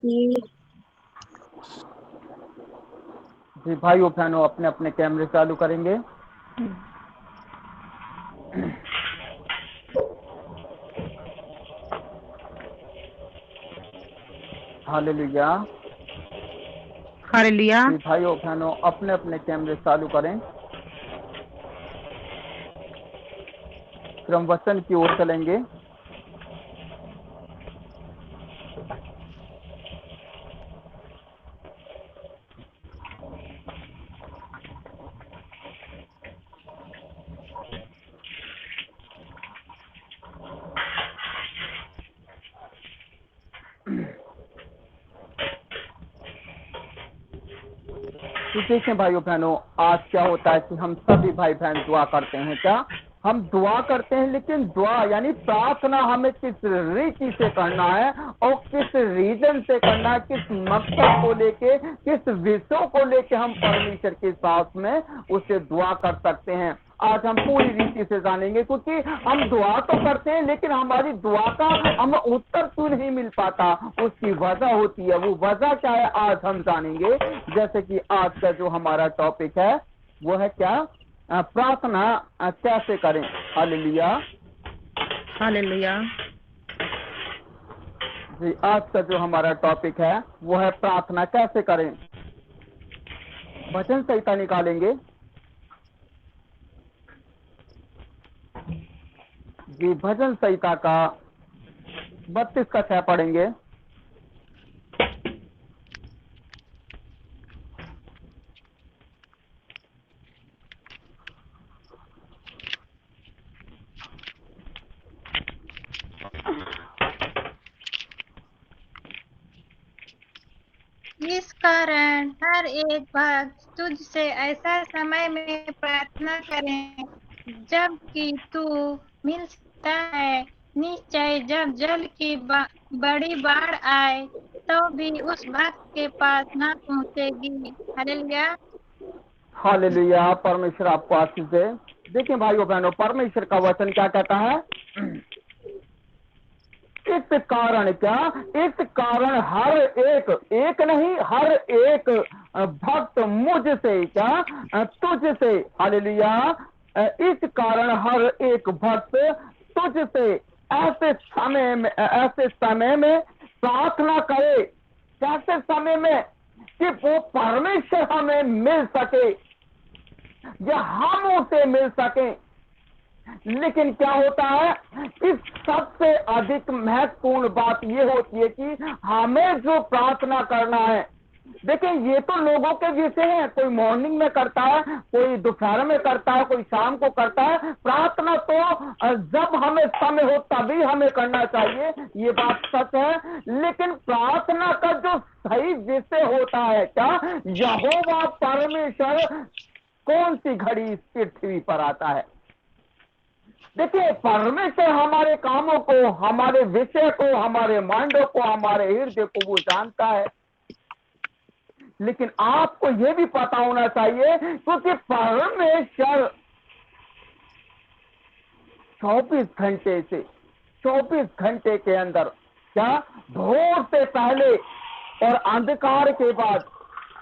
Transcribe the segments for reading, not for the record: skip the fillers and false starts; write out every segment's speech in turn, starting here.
जी जी भाइयों बहनों, अपने अपने कैमरे चालू करेंगे। हालेलुया। हालेलुया। जी भाइयों बहनों, अपने अपने कैमरे चालू करें। फिर हम वचन की ओर चलेंगे। तो देखें भाइयों बहनों, आज क्या होता है कि हम सभी भाई बहन दुआ करते हैं। क्या हम दुआ करते हैं, लेकिन दुआ यानी प्रार्थना हमें किस रीति से करना है और किस रीजन से करना है, किस मकसद को लेके, किस विषयों को लेके हम परमेश्वर के साथ में उसे दुआ कर सकते हैं। आज हम पूरी रीति से जानेंगे, क्योंकि हम दुआ तो करते हैं लेकिन हमारी दुआ का हमें उत्तर क्यों नहीं मिल पाता, उसकी वजह होती है। वो वजह क्या है, आज हम जानेंगे। जैसे कि आज का जो हमारा टॉपिक है वो है क्या, प्रार्थना कैसे करें। हालेलुया। हालेलुया। जी, आज का जो हमारा टॉपिक है वो है प्रार्थना कैसे करें। भजन संहिता निकालेंगे। जी, भजन संहिता का 32 का 6 पढ़ेंगे। इस कारण हर एक भक्त तुझसे ऐसा समय में प्रार्थना करें जबकि तू मिल सकता है। निश्चय जब जल की बड़ी बाढ़ आए तो भी उस भक्त के पास न पहुंचेगी। हालेलुया। हालेलुया। परमेश्वर आपको आशीष दे। देखिए भाइयों बहनों, परमेश्वर का वचन क्या कहता है। इस कारण क्या, इस कारण हर एक, एक नहीं हर एक भक्त मुझसे क्या, तुझसे। हालेलुया। इस कारण हर एक भक्त तुझसे ऐसे समय में प्रार्थना करे। कैसे समय में, कि वो परमेश्वर हमें मिल सके या हम उसे मिल सके। लेकिन क्या होता है, इस सबसे अधिक महत्वपूर्ण बात यह होती है कि हमें जो प्रार्थना करना है। देखिए, ये तो लोगों के विषय है। कोई मॉर्निंग में करता है, कोई दोपहर में करता है, कोई शाम को करता है। प्रार्थना तो जब हमें समय हो तभी हमें करना चाहिए, ये बात सच है। लेकिन प्रार्थना का जो सही विषय होता है क्या, यहोवा परमेश्वर कौन सी घड़ी इस पृथ्वी पर आता है। देखिए, परमेश्वर हमारे कामों को, हमारे विषय को, हमारे माइंडों को, हमारे हृदय को वो जानता है। लेकिन आपको यह भी पता होना चाहिए, क्योंकि परमेश्वर 24 घंटे के अंदर क्या, भोर से पहले और अंधकार के बाद,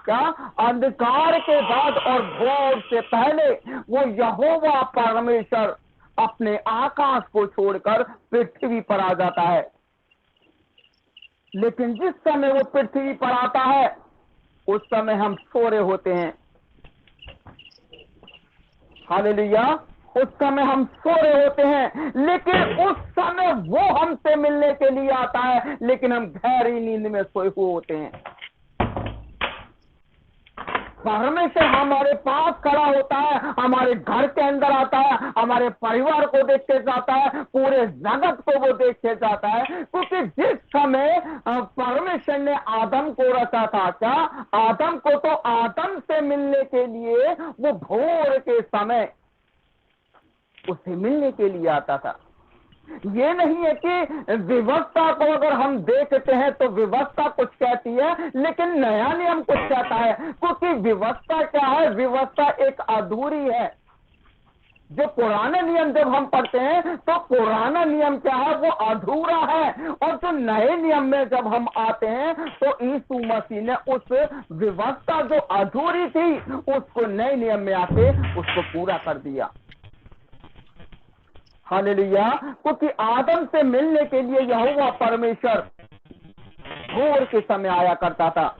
क्या अंधकार के बाद और भोर से पहले वो यहोवा परमेश्वर अपने आकाश को छोड़कर पृथ्वी पर आ जाता है। लेकिन जिस समय वो पृथ्वी पर आता है उस समय हम सो रहे होते हैं। हालेलुया। उस समय हम सो रहे होते हैं, लेकिन उस समय वो हमसे मिलने के लिए आता है, लेकिन हम गहरी नींद में सोए हुए होते हैं। परमेश्वर हमारे पास खड़ा होता है, हमारे घर के अंदर आता है, हमारे परिवार को देख के जाता है, पूरे जगत को वो देख के जाता है। क्योंकि जिस समय परमेश्वर ने आदम को रचा था, क्या आदम को तो आदम से मिलने के लिए वो भोर के समय उसे मिलने के लिए आता था। ये नहीं है कि व्यवस्था को अगर हम देखते हैं तो व्यवस्था कुछ कहती है, लेकिन नया नियम कुछ कहता है। क्योंकि व्यवस्था क्या है, व्यवस्था एक अधूरी है। जो पुराना नियम जब हम पढ़ते हैं तो पुराना नियम क्या है, वो अधूरा है। और जो नए नियम में जब हम आते हैं तो यीशु मसीह ने उस व्यवस्था जो अधूरी थी उसको नए नियम में आके उसको पूरा कर दिया। हालेलुया। क्योंकि आदम से मिलने के लिए यहोवा परमेश्वर भोर के समय आया करता था।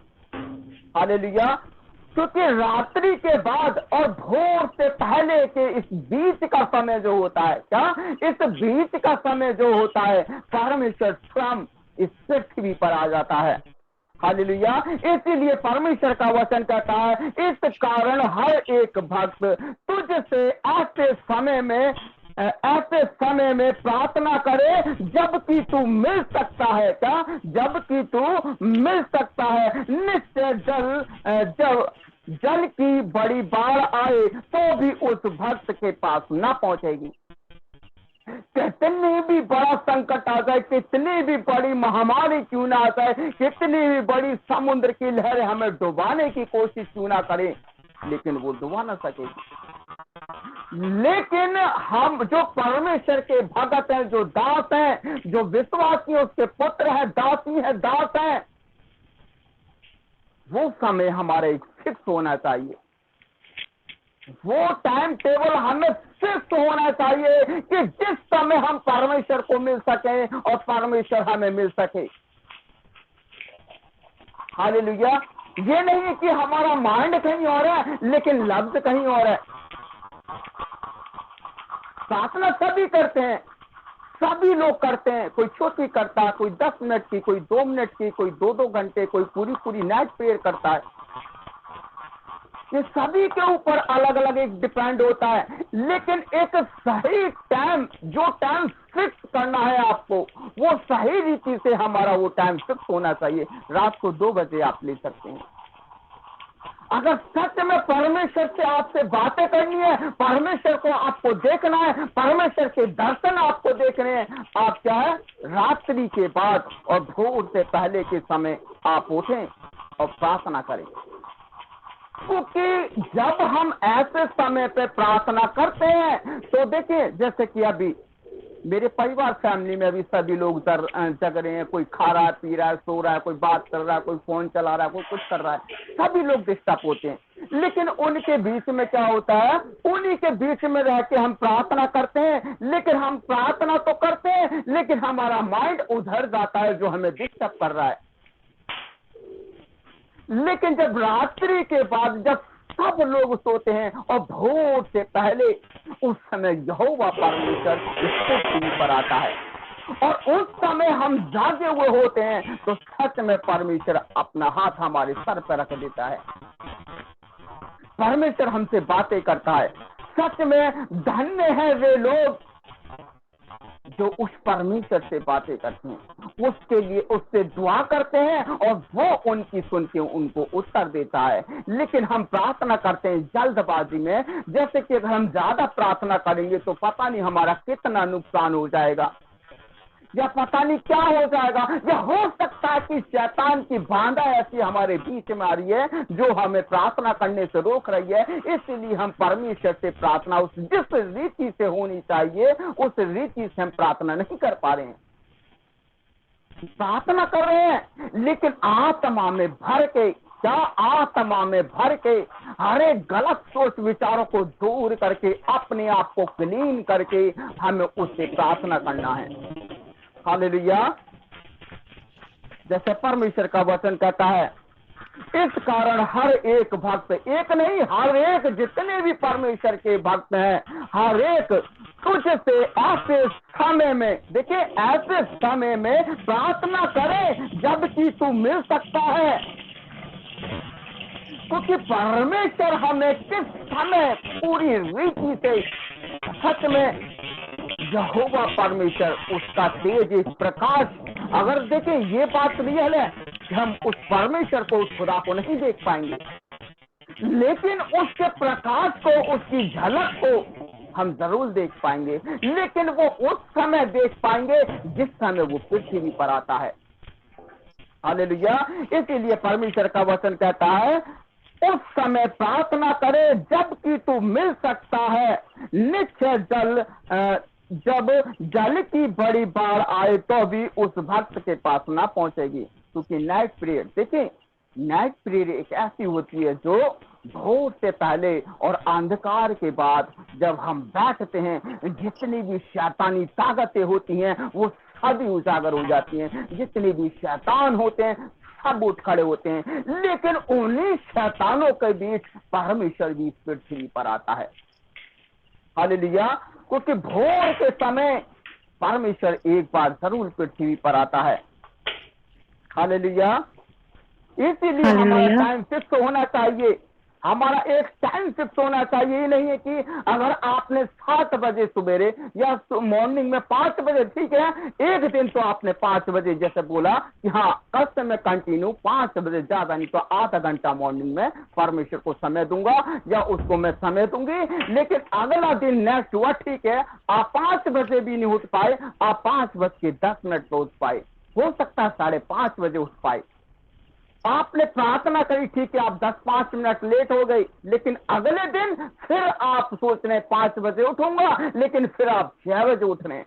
हालेलुया। क्योंकि रात्रि के बाद और भोर से पहले के इस बीच का समय जो होता है, क्या इस बीच का समय जो होता है, परमेश्वर स्वयं इस पृथ्वी पर आ जाता है। हालेलुया। इसीलिए परमेश्वर का वचन कहता है, इस कारण हर एक भक्त तुझसे ऐसे समय में प्रार्थना करे जबकि तू मिल सकता है। क्या? जबकि तू मिल सकता है। निश्चय जब जल की बड़ी बाढ़ आए तो भी उस भक्त के पास ना पहुंचेगी। कितनी भी बड़ा संकट आ जाए, कितनी भी बड़ी महामारी क्यों ना आ जाए, कितनी भी बड़ी समुद्र की लहरें हमें डुबाने की कोशिश क्यों ना करें, लेकिन वो डुबा ना सकेगी। लेकिन हम जो परमेश्वर के भगत हैं, जो दास हैं, जो विश्वासी उसके पुत्र हैं, दासी हैं, दास हैं, वो समय हमारे फिक्स होना चाहिए। वो टाइम टेबल हमें फिक्स होना चाहिए कि जिस समय हम परमेश्वर को मिल सके और परमेश्वर हमें मिल सके। हालेलुया। ये नहीं कि हमारा माइंड कहीं और है लेकिन लफ्ज कहीं और है। प्रार्थना सभी करते हैं, सभी लोग करते हैं। कोई छोटी करता है, कोई 10 मिनट की, कोई 2 मिनट की, कोई 2-2 घंटे, कोई पूरी नाइट प्रेयर करता है। ये सभी के ऊपर अलग अलग एक डिपेंड होता है। लेकिन एक सही टाइम, जो टाइम फिक्स करना है आपको, वो सही रीति से हमारा वो टाइम फिक्स होना चाहिए। रात को 2 बजे आप ले सकते हैं। अगर सच में परमेश्वर से आपसे बातें करनी है, परमेश्वर को आपको देखना है, परमेश्वर के दर्शन आपको देखने हैं, आप क्या है, रात्रि के बाद और भोर से पहले के समय आप उठें और प्रार्थना करें। क्योंकि जब हम ऐसे समय पे प्रार्थना करते हैं तो देखिए, जैसे कि अभी मेरे परिवार फैमिली में अभी सभी लोग जग रहे हैं। कोई खा रहा है, पी रहा है, सो रहा है, कोई बात कर रहा है, कोई फोन चला रहा है, कोई कुछ कर रहा है, सभी लोग डिस्टर्ब होते हैं। लेकिन उनके बीच में क्या होता है, उन्हीं के बीच में रह के हम प्रार्थना करते हैं। लेकिन हम प्रार्थना तो करते हैं लेकिन हमारा माइंड उधर जाता है जो हमें डिस्टर्ब कर रहा है। लेकिन जब रात्रि के बाद जब सब लोग सोते हैं और भोर से पहले, उस समय यहोवा परमेश्वर इस पृथ्वी पर आता है और उस समय हम जागे हुए होते हैं तो सच में परमेश्वर अपना हाथ हमारे सर पर रख देता है। परमेश्वर हमसे बातें करता है। सच में धन्य है वे लोग जो उस परमेश्वर से बातें करते हैं, उसके लिए उससे दुआ करते हैं और वो उनकी सुन के उनको उत्तर देता है। लेकिन हम प्रार्थना करते हैं जल्दबाजी में, जैसे कि अगर हम ज्यादा प्रार्थना करेंगे तो पता नहीं हमारा कितना नुकसान हो जाएगा या पता नहीं क्या हो जाएगा। या हो सकता है कि शैतान की बाधा ऐसी हमारे बीच में आ रही है जो हमें प्रार्थना करने से रोक रही है। इसलिए हम परमेश्वर से प्रार्थना उस जिस रीति से होनी चाहिए उस रीति से हम प्रार्थना नहीं कर पा रहे हैं। प्रार्थना कर रहे हैं लेकिन आत्मा में भर के, क्या आत्मा में भर के हर एक गलत सोच विचारों को दूर करके अपने आप को क्लीन करके हमें उससे प्रार्थना करना है। हालेलुया। जैसे परमेश्वर का वचन कहता है, इस कारण हर एक भक्त, एक नहीं हर एक, जितने भी परमेश्वर के भक्त हैं, हर एक तुझसे ऐसे समय में, देखिए ऐसे समय में प्रार्थना करे जबकि तू मिल सकता है। क्योंकि परमेश्वर हमें किस समय पूरी रीति से, सच में यहोवा परमेश्वर उसका तेज, एक प्रकाश, अगर देखें ये बात रियल है कि हम उस परमेश्वर को, उस खुदा को नहीं देख पाएंगे लेकिन उसके प्रकाश को, उसकी झलक को हम जरूर देख पाएंगे। लेकिन वो उस समय देख पाएंगे जिस समय वो पृथ्वी पर आता है। हालेलुया। इसीलिए परमेश्वर का वचन कहता है उस समय प्रार्थना करे जबकि तू मिल सकता है। निश्चय जब जल की बड़ी बाढ़ आए तो भी उस भक्त के पास ना पहुंचेगी, क्योंकि नाइट पीरियड, देखिए नाइट पीरियड एक ऐसी होती है जो भोर से पहले और अंधकार के बाद जब हम बैठते हैं, जितनी भी शैतानी ताकतें होती हैं वो सभी उजागर हो जाती हैं, जितने भी शैतान होते हैं सब उठ खड़े होते हैं, लेकिन उन्हीं शैतानों के बीच परमेश्वर भी इस पृथ्वी पर आता है। हालेलुया। क्योंकि भोर के समय परमेश्वर एक बार जरूर पृथ्वी पर आता है। हालेलुया। इसीलिए हमारा टाइम फिक्स होना चाहिए, हमारा एक टाइम फिक्स होना चाहिए। ये नहीं है कि अगर आपने 7 बजे सवेरे या मॉर्निंग में 5 बजे, ठीक है, एक दिन तो आपने 5 बजे जैसे बोला कि हाँ कल से मैं कंटिन्यू 5 बजे, ज्यादा नहीं तो आधा घंटा मॉर्निंग में परमेश्वर को समय दूंगा या उसको मैं समय दूंगी, लेकिन अगला दिन नेक्स्ट हुआ, ठीक है, आप 5 बजे भी नहीं उठ पाए, आप 5:10 पे उठ पाए, हो सकता है 5:30 बजे उठ पाए, आपने प्रार्थना करी, ठीक है, आप 10-5 मिनट लेट हो गई, लेकिन अगले दिन फिर आप सोच रहे 5 बजे उठूंगा, लेकिन फिर आप 6 बजे उठ रहे हैं।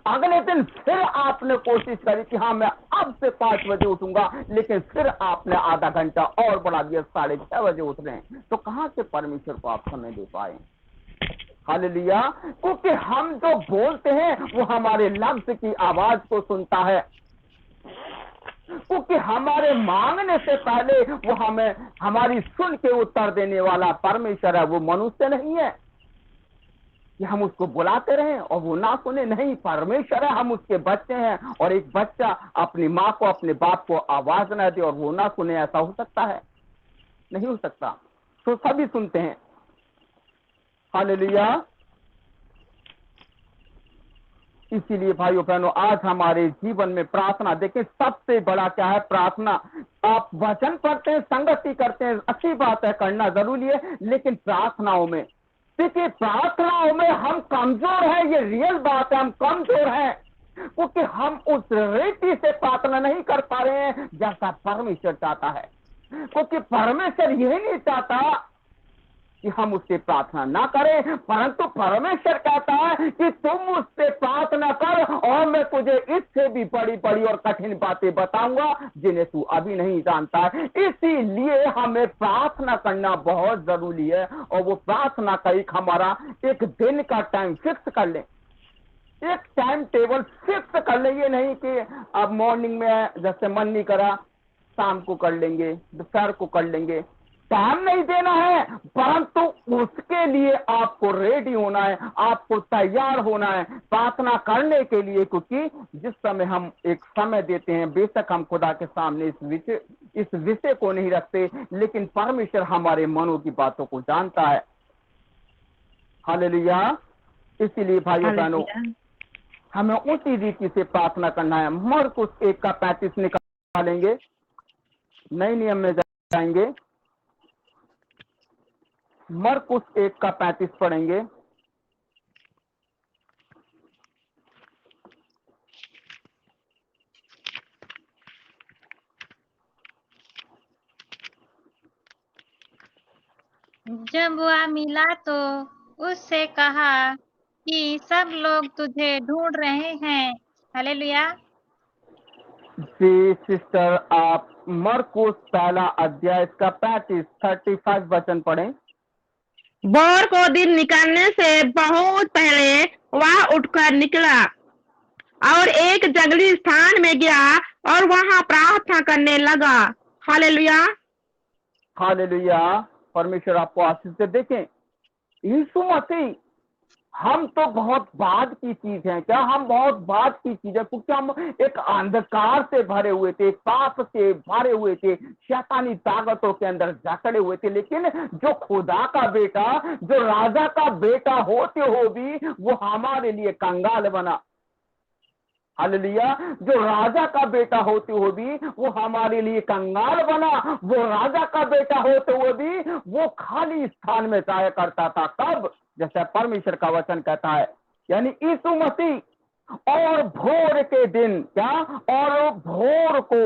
अगले दिन फिर आपने कोशिश करी कि हाँ मैं अब से 5 बजे उठूंगा, लेकिन फिर आपने आधा घंटा और बढ़ा दिया, 6:30 बजे उठ रहे हैं। तो कहां से परमेश्वर को आप समय दे पाए? हालेलुया। क्योंकि हम जो बोलते हैं वो हमारे लफ्ज की आवाज को सुनता है, क्योंकि हमारे मांगने से पहले वो हमें हमारी सुन के उत्तर देने वाला परमेश्वर है, वो मनुष्य नहीं है कि हम उसको बुलाते रहें और वो ना सुने, नहीं, परमेश्वर है, हम उसके बच्चे हैं। और एक बच्चा अपनी माँ को, अपने बाप को आवाज ना दे और वो ना सुने, ऐसा हो सकता है? नहीं हो सकता। तो सभी सुनते हैं। हालेलुया। इसीलिए भाइयों बहनों, आज हमारे जीवन में प्रार्थना, देखिए सबसे बड़ा क्या है? प्रार्थना। आप वचन पढ़ते हैं, संगति करते हैं, अच्छी बात है, करना जरूरी है, लेकिन प्रार्थनाओं में, देखिए प्रार्थनाओं में हम कमजोर हैं, ये रियल बात है, हम कमजोर हैं, क्योंकि हम उस रीति से प्रार्थना नहीं कर पा रहे हैं जैसा परमेश्वर चाहता है। क्योंकि परमेश्वर यही नहीं चाहता कि हम उससे प्रार्थना ना करें, परंतु परमेश्वर कहता है कि तुम उससे प्रार्थना कर और मैं तुझे इससे भी बड़ी बड़ी और कठिन बातें बताऊंगा जिन्हें तू अभी नहीं जानता है। इसीलिए हमें प्रार्थना करना बहुत जरूरी है, और वो प्रार्थना का एक हमारा एक दिन का टाइम फिक्स कर लें, एक टाइम टेबल फिक्स कर लें। ये नहीं कि अब मॉर्निंग में जैसे मन नहीं करा शाम को कर लेंगे, दोपहर को कर लेंगे, टाइम नहीं देना है, परंतु उसके लिए आपको रेडी होना है, आपको तैयार होना है प्रार्थना करने के लिए। क्योंकि जिस समय हम एक समय देते हैं, बेशक हम खुदा के सामने इस विषय को नहीं रखते, लेकिन परमेश्वर हमारे मनों की बातों को जानता है। हालेलुया। इसीलिए भाइयों बहनों, हमें उसी रीति से प्रार्थना करना है। मरकुस 1:35 निकालेंगे, नए नियम में जाएंगे, मरकुस 1:35 पढ़ेंगे। जब वह मिला तो उससे कहा कि सब लोग तुझे ढूंढ रहे हैं। हालेलुया। जी सिस्टर, आप मरकुस 1 अध्याय इसका 35 वचन पढ़ें। भोर को दिन निकलने से बहुत पहले वह उठकर निकला और एक जंगली स्थान में गया और वहां प्रार्थना करने लगा। हालेलुया। हालेलुया। परमेश्वर आपको आशीष दे। देखें, यीशु मसीह, हम तो बहुत बाद की चीज है क्या? हम बहुत बाद की चीज है, क्योंकि हम एक अंधकार से भरे हुए थे, पाप से भरे हुए थे, शैतानी ताकतों के अंदर जकड़े हुए थे। लेकिन जो खुदा का बेटा, जो राजा का बेटा होते हो भी वो हमारे लिए कंगाल बना। हालेलुया। जो राजा का बेटा होते हुए भी वो हमारे लिए कंगाल बना, वो राजा का बेटा होते हुए भी वो खाली स्थान में जाया करता था। कब? जैसे परमेश्वर का वचन कहता है, यानी यीशु मसीह। और भोर के दिन क्या? और भोर को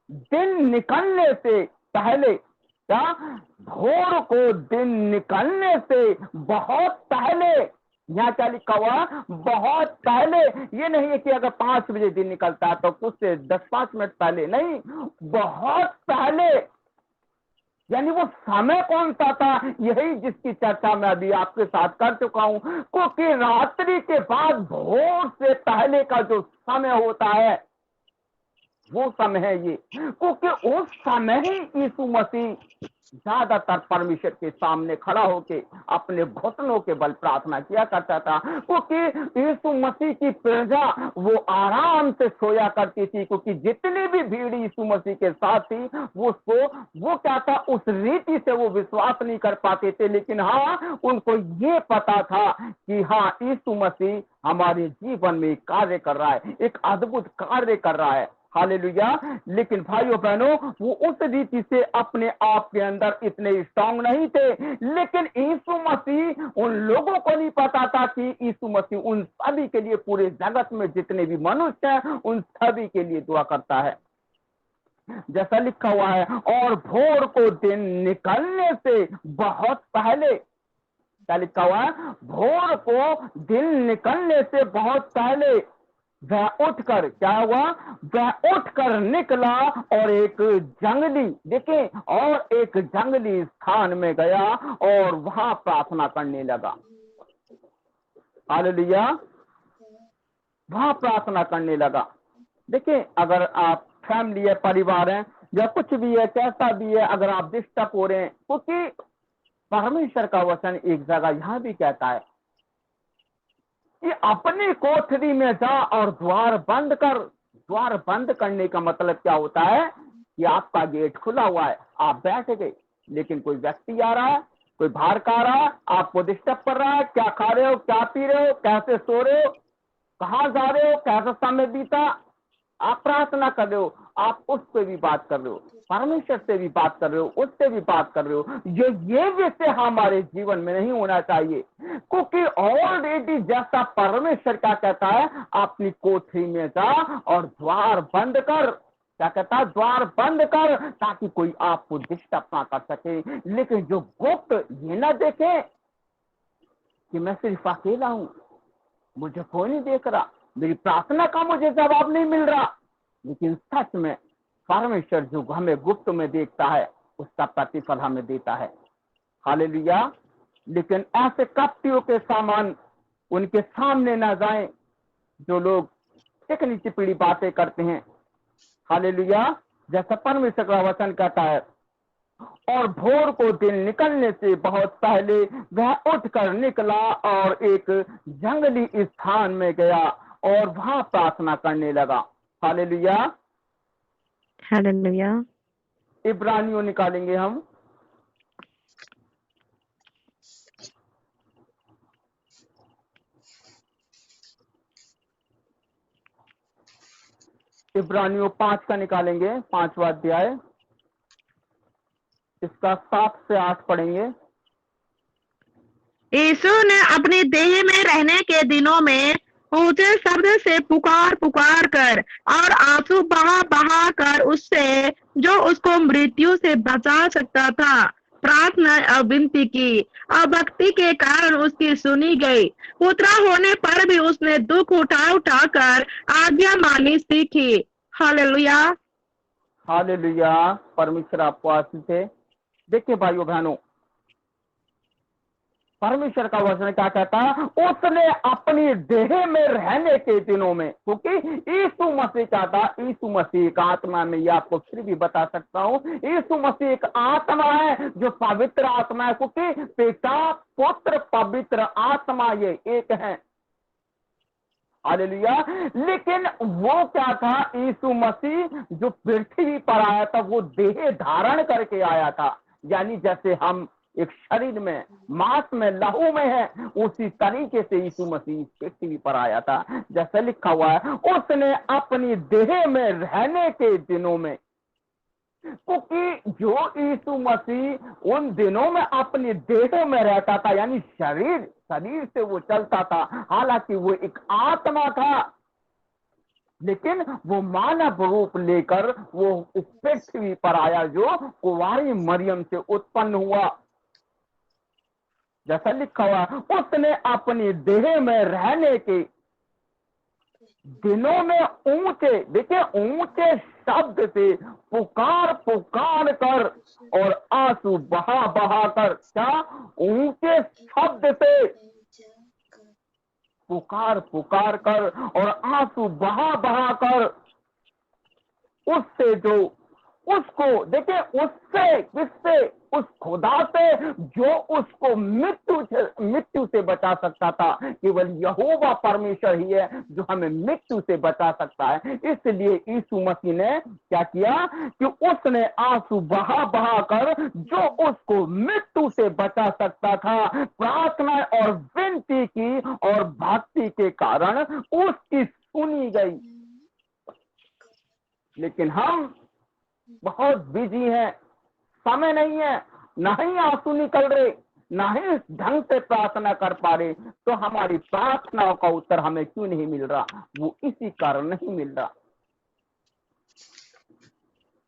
दिन निकलने से पहले क्या? भोर को दिन निकलने से बहुत पहले। यहाँ क्या लिखा हुआ? बहुत पहले। ये नहीं है कि अगर 5 बजे दिन निकलता है तो कुछ से 10-5 मिनट पहले, नहीं, बहुत पहले। यानी वो समय कौन सा था? यही जिसकी चर्चा मैं अभी आपके साथ कर चुका हूं, क्योंकि रात्रि के बाद भोर से पहले का जो समय होता है वो समय है ये, क्योंकि उस समय ही यीशु मसीह ज्यादातर परमेश्वर के सामने खड़ा होके अपने घुटनों के बल प्रार्थना किया करता था, क्योंकि यीशु मसीह की प्रजा वो आराम से सोया करती थी, क्योंकि जितनी भी भीड़ यीशु मसीह के साथ थी वो क्या था, उस रीति से वो विश्वास नहीं कर पाते थे। लेकिन हाँ, उनको ये पता था कि हाँ, यीशु मसीह हमारे जीवन में कार्य कर रहा है, एक अद्भुत कार्य कर रहा है। हालेलुया। लेकिन भाइयों बहनों, वो उस रीति से अपने आप के अंदर इतने स्ट्रांग नहीं थे। लेकिन यीशु मसीह, उन लोगों को नहीं पता था कि यीशु मसीह उन सभी के लिए, पूरे जगत में जितने भी मनुष्य हैं उन सभी के लिए दुआ करता है। जैसा लिखा हुआ है, और भोर को दिन निकलने से बहुत पहले। क्या लिखा हुआ है? भोर को दिन निकलने से बहुत पहले वह उठकर, क्या हुआ? वह उठकर निकला और एक जंगली, देखें, और एक जंगली स्थान में गया और वहां प्रार्थना करने लगा। हालेलुया। वहां प्रार्थना करने लगा। देखिए, अगर आप फैमिली है, परिवार है, या कुछ भी है, कैसा भी है, अगर आप डिस्टर्ब हो रहे हैं, क्योंकि परमेश्वर का वचन एक जगह यहां भी कहता है कि अपनी कोठरी में जा और द्वार बंद कर। द्वार बंद करने का मतलब क्या होता है? कि आपका गेट खुला हुआ है, आप बैठ गए, लेकिन कोई व्यक्ति आ रहा है, कोई बाहर का आ रहा है, आपको डिस्टर्ब कर रहा है। क्या खा रहे हो, क्या पी रहे हो, कैसे सो रहे हो, कहाँ जा रहे हो, कैसा समय बीता, आप प्रार्थना कर रहे हो, आप उससे भी बात कर रहे हो, परमेश्वर से भी बात कर रहे हो, उससे भी बात कर रहे हो। ये विषय हमारे जीवन में नहीं होना चाहिए, क्योंकि ऑलरेडी जैसा परमेश्वर क्या कहता है, अपनी कोठरी में जा और द्वार बंद कर। क्या कहता है? द्वार बंद कर, ताकि कोई आपको डिस्टर्ब ना कर सके। लेकिन जो गुप्त ये ना देखे कि मैं सिर्फ अकेला हूं, मुझे कोई नहीं देख रहा, मेरी प्रार्थना का मुझे जवाब नहीं मिल रहा, लेकिन सच में परमेश्वर जो हमें गुप्त में देखता है उसका प्रतिफल हमें देता है। हालेलुया। लेकिन ऐसे कपटियों के सामान उनके सामने ना जाएं, जो लोग चिकनी चिपड़ी बातें करते हैं। हालेलुया। जैसा परमेश्वर का वचन कहता है, और भोर को दिन निकलने से बहुत पहले वह उठकर निकला और एक जंगली स्थान में गया और वहां प्रार्थना करने लगा। हालेलुया। हालेलुया। इब्रानियों निकालेंगे हम, इब्रानियों 5 का निकालेंगे, 5वां अध्याय, इसका 7 से 8 पढ़ेंगे। यीशु ने अपनी देह में रहने के दिनों में ऊंचे शब्द से पुकार पुकार कर और आंसू बहा बहा कर उससे, जो उसको मृत्यु से बचा सकता था, प्रार्थना और विनती की, और भक्ति के कारण उसकी सुनी गई। पुत्रा होने पर भी उसने दुख उठा उठा कर आज्ञा मानी सीखी। हालेलुया। हालेलुया। परमेश्वर आपको आशीष दे। देखिए भाइयों बहनों, परमेश्वर का वचन क्या कहता है? उसने अपनी देह में रहने के दिनों में, क्योंकि यीशु मसीह क्या था? यीशु मसीह एक आत्मा में, ये आपको फिर भी बता सकता हूँ, यीशु मसीह एक आत्मा है जो पवित्र आत्मा है, क्योंकि पिता पुत्र पवित्र आत्मा ये एक है। हालेलुया। लेकिन वो क्या था? यीशु मसीह जो पृथ्वी पर आया था वो देह धारण करके आया था, यानी जैसे हम एक शरीर में, मांस में, लहू में है, उसी तरीके से यीशु मसीह पृथ्वी पर आया था। जैसे लिखा हुआ है, उसने अपनी देह में रहने के दिनों में, क्योंकि जो यीशु मसीह उन दिनों में अपनी देह में रहता था, यानी शरीर से वो चलता था, हालांकि वो एक आत्मा था। लेकिन वो मानव रूप लेकर वो इस पृथ्वी पर आया जो कुंवारी मरियम से उत्पन्न हुआ। जैसा लिखा हुआ, उसने अपनी देह में रहने के दिनों में ऊंचे, देखिए ऊंचे शब्द से पुकार पुकार कर और आंसू बहा बहा कर, क्या ऊंचे शब्द से पुकार पुकार कर और आंसू बहा बहा कर उससे जो उसको, देखिए उससे, किससे, उस खुदा से जो उसको मृत्यु से बचा सकता था। केवल यहोवा परमेश्वर ही है जो हमें मृत्यु से बचा सकता है। इसलिए यीशु मसीह ने क्या किया कि उसने आंसू बहा बहा कर जो उसको मृत्यु से बचा सकता था, प्रार्थना और विनती की और भक्ति के कारण उसकी सुनी गई। लेकिन हम बहुत बिजी हैं, समय नहीं है, ना ही आंसू निकल रहे, ना ही इस ढंग से प्रार्थना कर पा रहे, तो हमारी प्रार्थनाओं का उत्तर हमें क्यों नहीं मिल रहा? वो इसी कारण नहीं मिल रहा,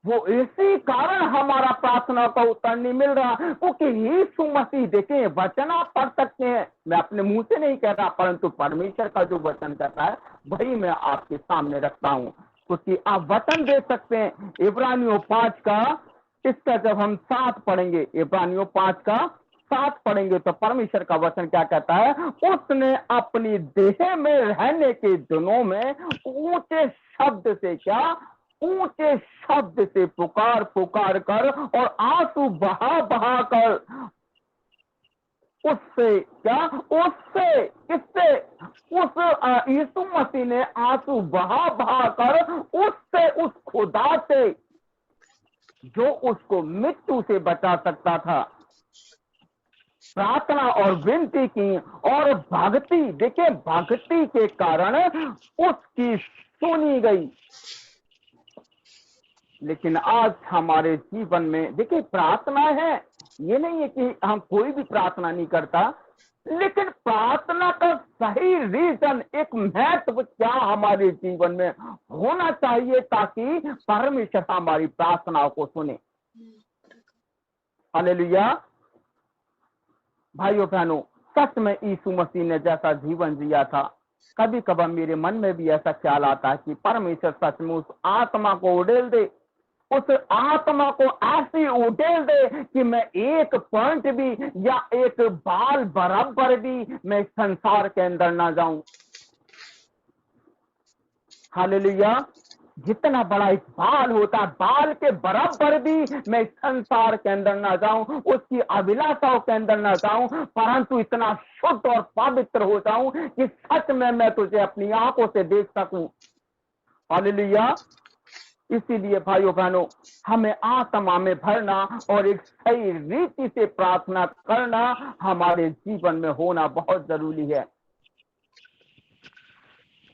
वो इसी कारण हमारा प्रार्थना का उत्तर नहीं मिल रहा, क्योंकि यीशु मसीह, देखें वचन आप पढ़ सकते हैं, मैं अपने मुंह से नहीं कह रहा, परंतु परमेश्वर का जो वचन कहता है वही मैं आपके सामने रखता हूँ। क्योंकि आप वचन देख सकते हैं इब्रानियों 5 का, इसका जब हम 7 पढ़ेंगे, इब्रानियों 5 का 7 पढ़ेंगे तो परमेश्वर का वचन क्या कहता है? उसने अपनी देह में रहने के दिनों में ऊंचे शब्द से, क्या ऊंचे शब्द से पुकार पुकार कर और आंसू बहा बहा कर उससे, क्या उससे, किससे, उस यीशु मसीह ने आंसू बहा बहा कर उससे, उस खुदा से जो उसको मृत्यु से बचा सकता था, प्रार्थना और विनती की और भक्ति, देखिए भक्ति के कारण उसकी सुनी गई। लेकिन आज हमारे जीवन में देखिए प्रार्थना है, ये नहीं है कि हम कोई भी प्रार्थना नहीं करता, लेकिन प्रार्थना का सही रीजन, एक महत्व क्या हमारे जीवन में होना चाहिए ताकि परमेश्वर हमारी प्रार्थनाओं को सुने। हालेलुया। भाइयों बहनों, सच में यीशु मसीह ने जैसा जीवन जिया था, कभी कभार मेरे मन में भी ऐसा ख्याल आता है कि परमेश्वर सच में उस आत्मा को उड़ेल दे, उस आत्मा को ऐसी उड़ेल दे कि मैं एक पॉइंट भी या एक बाल बराबर भी मैं संसार के अंदर ना जाऊं। हालेलुया। जितना बड़ा एक बाल होता, बाल के बराबर भी मैं संसार के अंदर ना जाऊं, उसकी अभिलाषाओं के अंदर ना जाऊं, परंतु इतना शुद्ध और पवित्र हो जाऊं कि सच में मैं तुझे अपनी आंखों से देख सकूं। हालेलुया। इसीलिए भाइयों बहनों, हमें आत्मा में भरना और एक सही रीति से प्रार्थना करना हमारे जीवन में होना बहुत जरूरी है,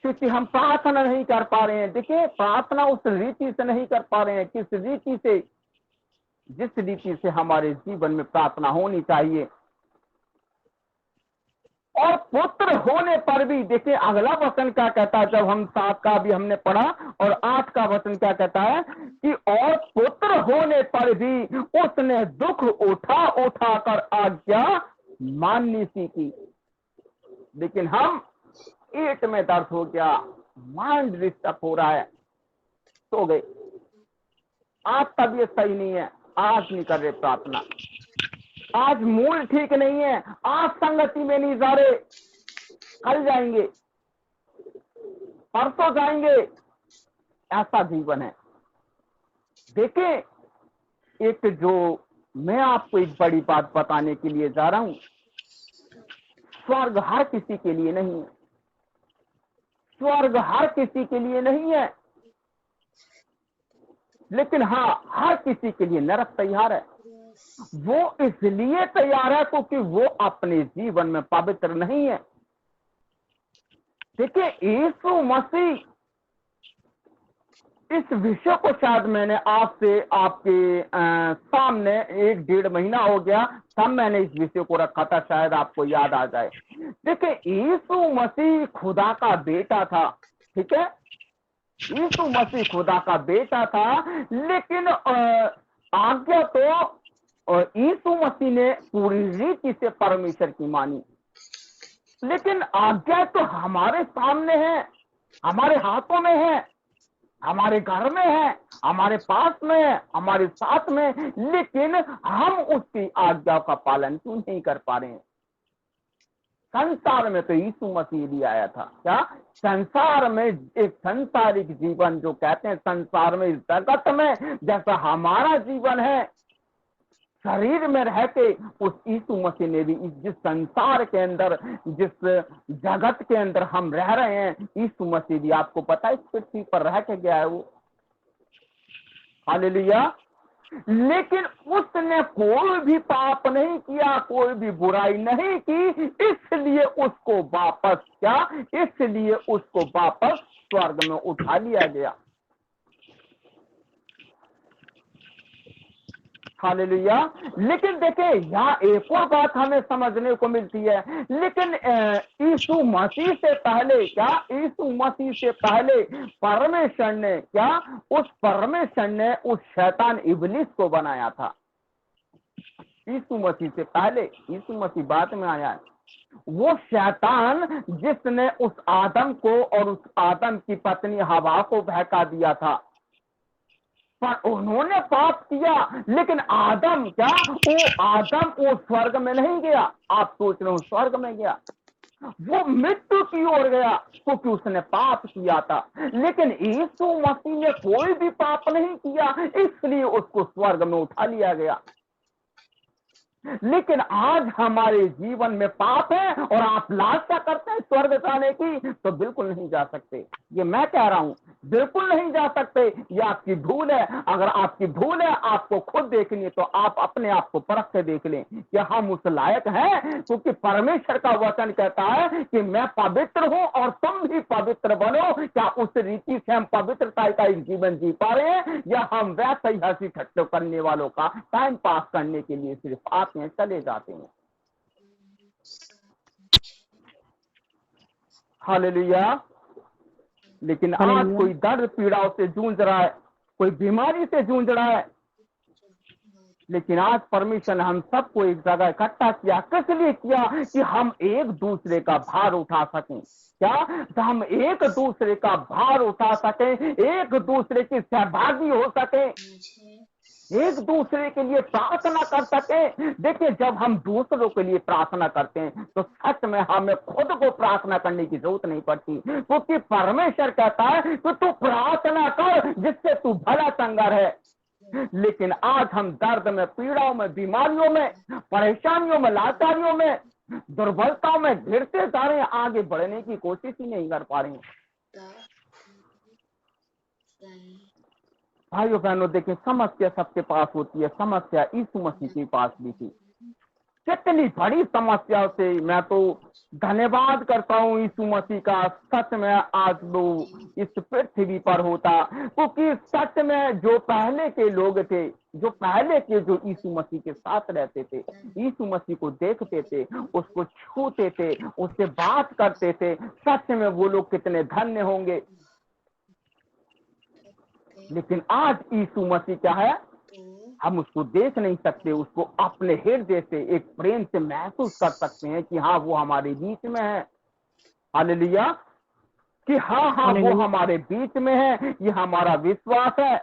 क्योंकि हम प्रार्थना नहीं कर पा रहे हैं। देखिए प्रार्थना उस रीति से नहीं कर पा रहे हैं, किस रीति से, जिस रीति से हमारे जीवन में प्रार्थना होनी चाहिए। और पुत्र होने पर भी देखिए अगला वचन क्या कहता है, जब हम 7 का भी हमने पढ़ा और 8 का वचन क्या कहता है कि और पुत्र होने पर भी उसने दुख उठा उठा कर आज्ञा माननी सीखी। लेकिन हम पेट में दर्द हो गया, माइंड डिस्टर्ब हो रहा है, सो गए, आज तबीयत सही नहीं है, आज नहीं कर रहे प्रार्थना, आज मूड ठीक नहीं है, आज संगति में नहीं जा रहे, कल जाएंगे, परसों जाएंगे, ऐसा जीवन है। देखिए एक जो मैं आपको एक बड़ी बात बताने के लिए जा रहा हूं, स्वर्ग हर किसी के लिए नहीं है, स्वर्ग हर किसी के लिए नहीं है, लेकिन हाँ हर किसी के लिए नरक तैयार है। वो इसलिए तैयार है क्योंकि वो अपने जीवन में पवित्र नहीं है। देखिए यीशु मसीह, इस विषय को शायद मैंने आपसे आपके सामने 1-1.5 महीना हो गया, तब मैंने इस विषय को रखा था, शायद आपको याद आ जाए। देखिए यीशु मसीह खुदा का बेटा था, ठीक है, यीशु मसीह खुदा का बेटा था, लेकिन आज्ञा तो यीशु मसीह ने पूरी रीति से परमेश्वर की मानी, लेकिन आज्ञा तो हमारे सामने है, हमारे हाथों में है, हमारे घर में है, हमारे पास में है, हमारे साथ में, लेकिन हम उसकी आज्ञा का पालन क्यों नहीं कर पा रहे हैं? संसार में तो यीशु मसीह भी आया था। क्या संसार में एक संसारिक जीवन, जो कहते हैं संसार में, इस जगत में जैसा हमारा जीवन है शरीर में रह के, उस यीशु मसीह ने भी जिस संसार के अंदर, जिस जगत के अंदर हम रह रहे हैं, यीशु मसीह भी आपको पता है इस पृथ्वी पर रह के गया है वो। हालेलुया। लेकिन उसने कोई भी पाप नहीं किया, कोई भी बुराई नहीं की, इसलिए उसको वापस इसलिए उसको वापस स्वर्ग में उठा लिया गया। हालेलुया। लेकिन देखिए यहाँ एक और बात हमें समझने को मिलती है, लेकिन यीशु मसीह से पहले यीशु मसीह से पहले परमेश्वर ने उस शैतान इब्लिस को बनाया था। यीशु मसीह से पहले, यीशु मसीह बाद में आया है। वो शैतान जिसने उस आदम को और उस आदम की पत्नी हवा को बहका दिया था, पर उन्होंने पाप किया, लेकिन आदम वो स्वर्ग में नहीं गया। आप सोच रहे हो स्वर्ग में गया? वो मृत्यु की ओर गया, क्योंकि उसने पाप किया था। लेकिन यीशु मसीह ने कोई भी पाप नहीं किया, इसलिए उसको स्वर्ग में उठा लिया गया। लेकिन आज हमारे जीवन में पाप है और आप लालसा करते हैं स्वर्ग जाने की, तो बिल्कुल नहीं जा सकते। ये मैं कह रहा हूं, बिल्कुल नहीं जा सकते। ये आपकी भूल है। अगर आपकी भूल है, आपको खुद देखनी है, तो आप अपने आप को परख के देख लें कि हम उस लायक हैं, क्योंकि परमेश्वर का वचन कहता है कि मैं पवित्र हूं और तुम भी पवित्र बनो। क्या उस रीति से हम पवित्रता का एक जीवन जी पा रहे हैं, या हम वैसे ही हंसी ठट्टे करने वालों का टाइम पास करने के लिए सिर्फ आते हैं, चले जाते हैं? हालेलुया। लेकिन आज कोई दर्द पीड़ाओं से जूझ रहा है, कोई बीमारी से जूझ रहा है, लेकिन आज परमेश्वर ने हम सबको एक जगह इकट्ठा किया। किस लिए किया? कि हम एक दूसरे का भार उठा सकें। तो हम एक दूसरे का भार उठा सकें, एक दूसरे की सहभागी हो सकें, एक दूसरे के लिए प्रार्थना कर सके। देखिए, जब हम दूसरों के लिए प्रार्थना करते हैं, तो सच में हमें खुद को प्रार्थना करने की जरूरत नहीं पड़ती, क्योंकि परमेश्वर कहता है कि तू प्रार्थना कर जिससे तू भला चंगा रहे। लेकिन आज हम दर्द में, पीड़ाओं में, बीमारियों में, परेशानियों में, लाचारियों में, दुर्बलताओं में घिरते जा रहे हैं, आगे बढ़ने की कोशिश ही नहीं कर पा रहे हैं। भाइयों बहनों, देखिए, समस्या सबके पास होती है। समस्या यीशु मसीह के पास भी थी। कितनी बड़ी समस्या से मैं तो धन्यवाद करता हूँ यीशु मसीह का। सच में आज लोग इस पृथ्वी पर होता, क्योंकि सच में जो पहले के लोग थे, जो यीशु मसीह के साथ रहते थे, यीशु मसीह को देखते थे, उसको छूते थे, उससे बात करते थे, सच में वो लोग कितने धन्य होंगे। लेकिन आज यीशु मसीह क्या है? हम उसको देख नहीं सकते, उसको अपने हृदय से एक प्रेम से महसूस कर सकते हैं कि हाँ, वो हमारे बीच में है। हालेलुया। कि हाँ, वो हमारे बीच में है, ये हमारा विश्वास है।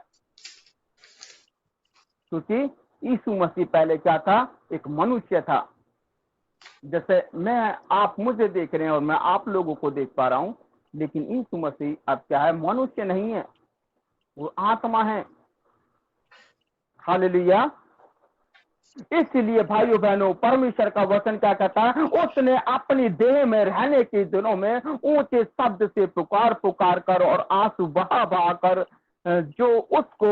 क्योंकि यीशु मसीह पहले क्या था? एक मनुष्य था। जैसे आप मुझे देख रहे हैं और मैं आप लोगों को देख पा रहा हूं, लेकिन यीशु मसीह अब क्या है? मनुष्य नहीं है, वो आत्मा है। हालेलुया। इसलिए भाइयों बहनों, परमेश्वर का वचन क्या कहता है? उसने अपनी देह में रहने के दिनों में ऊंचे शब्द से पुकार कर और आंसू बहा कर जो उसको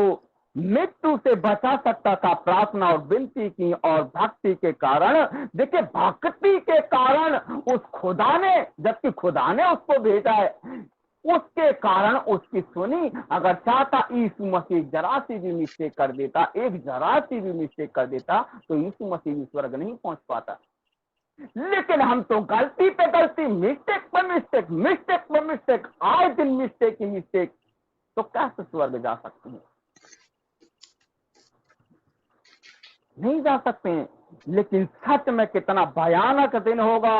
मृत्यु से बचा सकता था, प्रार्थना और विनती की, और भक्ति के कारण, देखिए, भक्ति के कारण उस खुदा ने, जबकि खुदा ने उसको भेजा है, उसके कारण उसकी सुनी। अगर चाहता यीशु मसीह जरा सी भी मिस्टेक कर देता, तो यीशु मसीह भी स्वर्ग नहीं पहुंच पाता। लेकिन हम तो गलती पे गलती, मिस्टेक पर मिस्टेक, आए दिन मिस्टेक ही मिस्टेक, तो कैसे स्वर्ग जा सकते हैं? नहीं जा सकते हैं। लेकिन सच में कितना भयानक दिन होगा,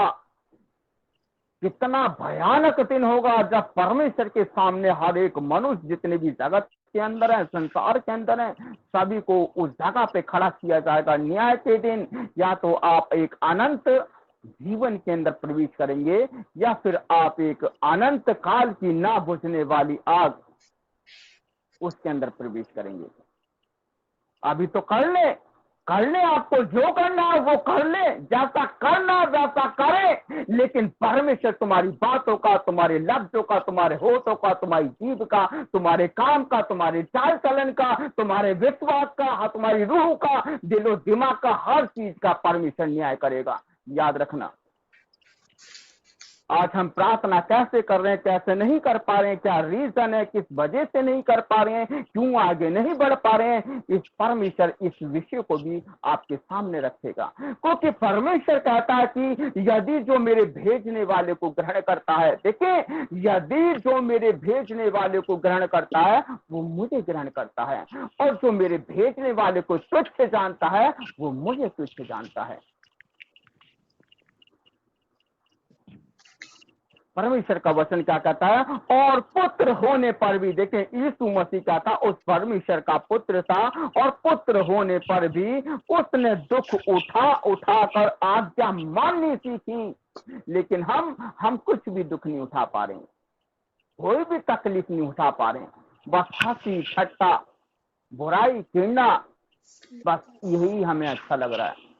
कितना भयानक दिन होगा जब परमेश्वर के सामने हर एक मनुष्य, जितने भी जगत के अंदर है, संसार के अंदर है, सभी को उस जगह पे खड़ा किया जाएगा न्याय के दिन। या तो आप एक अनंत जीवन के अंदर प्रवेश करेंगे, या फिर आप एक अनंत काल की ना बुझने वाली आग, उसके अंदर प्रवेश करेंगे। अभी तो कर ले आपको जो करना है वो कर ले, जैसा करना वैसा करे। लेकिन परमेश्वर तुम्हारी बातों का, तुम्हारे लफ्जों का, तुम्हारे होठों का, तुम्हारी जीभ का, तुम्हारे काम का, तुम्हारे चाल चलन का, तुम्हारे विश्वास का, तुम्हारी रूह का, दिलो दिमाग का, हर चीज का परमेश्वर न्याय करेगा। याद रखना। आज हम प्रार्थना कैसे कर रहे हैं, कैसे नहीं कर पा रहे हैं, क्या रीजन है, किस वजह से नहीं कर पा रहे हैं, क्यों आगे नहीं बढ़ पा रहे हैं, इस परमेश्वर इस विषय को भी आपके सामने रखेगा। क्योंकि परमेश्वर कहता है कि यदि जो मेरे भेजने वाले को ग्रहण करता है, देखिए, यदि जो मेरे भेजने वाले को ग्रहण करता है वो मुझे ग्रहण करता है, और जो मेरे भेजने वाले को तुच्छ जानता है वो मुझे तुच्छ जानता है। परमेश्वर का वचन क्या कहता है? और पुत्र होने पर भी, देखें, यीशु मसीह क्या था? उस परमेश्वर का पुत्र था, और पुत्र होने पर भी उसने दुख उठाकर आज्ञा माननी सीखी। लेकिन हम कुछ भी दुख नहीं उठा पा रहे हैं, कोई भी तकलीफ नहीं उठा पा रहे हैं। बस हंसी ठट्टा, बुराई, घृणा, बस यही हमें अच्छा लग रहा है।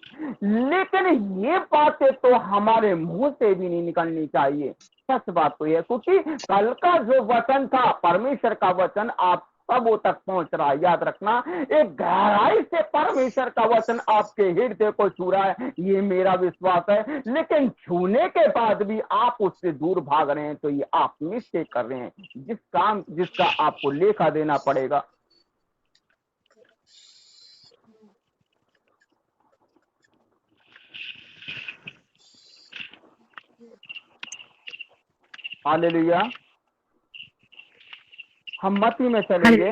लेकिन ये बातें तो हमारे मुंह से भी नहीं निकलनी चाहिए। सच बात तो यह, क्योंकि कल का जो वचन था, परमेश्वर का वचन, आप सबों तक पहुंच रहा है। याद रखना, एक गहराई से परमेश्वर का वचन आपके हृदय को छू रहा है, ये मेरा विश्वास है। लेकिन छूने के बाद भी आप उससे दूर भाग रहे हैं, तो ये आप मिस्टेक कर रहे हैं, जिसका आपको लेखा देना पड़ेगा। हालेलुया। हम मत्ती में चलेंगे,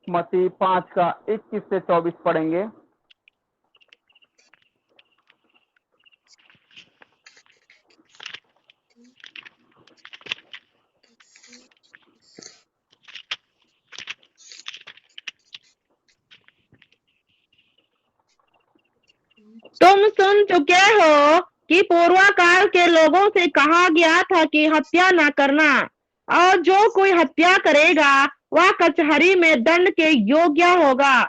मत्ती 5 का 21 से 24 पढ़ेंगे। तुम सुन चुके हो कि पूर्व काल के लोगों से कहा गया था कि हत्या न करना, और जो कोई हत्या करेगा वह कचहरी में दंड के योग्य होगा।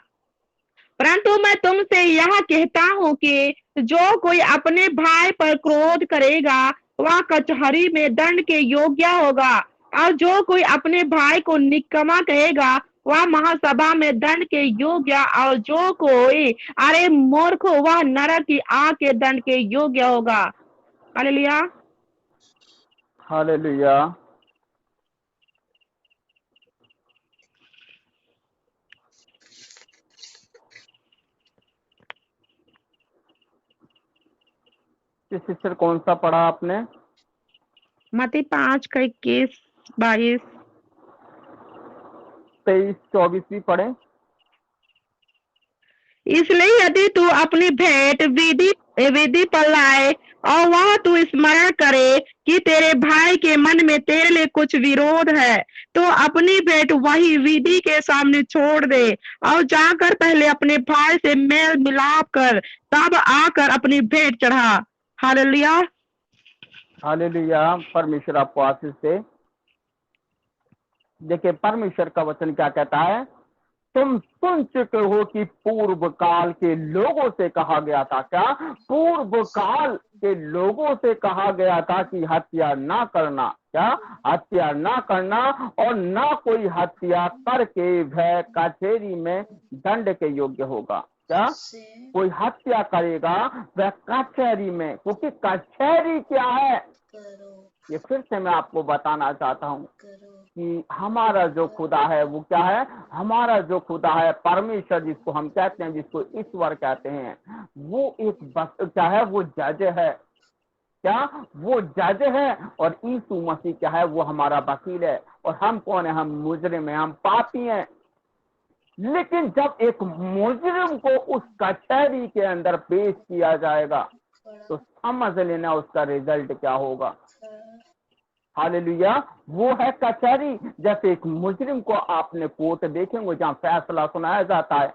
परंतु मैं तुमसे यह कहता हूँ कि जो कोई अपने भाई पर क्रोध करेगा वह कचहरी में दंड के योग्य होगा, और जो कोई अपने भाई को निकम्मा कहेगा वह महासभा में दंड के योग्य, और जो कोई अरे मूर्ख वह नरक की आग के दंड के योग्य होगा। हालेलुया। हालेलुया। सिस्टर कौन सा पढ़ा आपने? मत्ती 5 का 21, 22, 23, 24 भी पढ़े। इसलिए यदि तू अपनी भेंट विधि पर लाए और वह तू स्मरण करे कि तेरे भाई के मन में तेरे लिए कुछ विरोध है, तो अपनी भेंट वही विधि के सामने छोड़ दे, और जाकर पहले अपने भाई से मेल मिलाप कर, तब आकर अपनी भेंट चढ़ा। हालेलुया। हालेलुया। परमेश्वर आपको आशीष दे। देखिए, परमेश्वर का वचन क्या कहता है? तुम सुन चुके हो कि पूर्व काल के लोगों से कहा गया था। क्या? पूर्व काल के लोगों से कहा गया था कि हत्या ना करना। क्या? हत्या ना करना, और ना कोई हत्या करके वह कचहरी में दंड के योग्य होगा। क्या? कोई हत्या करेगा वह कचहरी में, क्योंकि कचहरी क्या है? ये फिर से मैं आपको बताना चाहता हूँ कि हमारा जो खुदा है वो क्या है? हमारा जो खुदा है, परमेश्वर जिसको हम कहते हैं, जिसको ईश्वर कहते हैं, वो एक क्या है? वो जज है। क्या वो जज है और यीशु मसीह क्या है, वो हमारा वकील है। और हम कौन है? हम मुजरिम हैं, हम पापी हैं। लेकिन जब एक मुजरिम को उस कचहरी के अंदर पेश किया जाएगा तो समझ लेना उसका रिजल्ट क्या होगा। हालेलुया। वो है कचहरी। जैसे एक मुजरिम को आपने कोर्ट देखेंगे जहाँ फैसला सुनाया जाता है,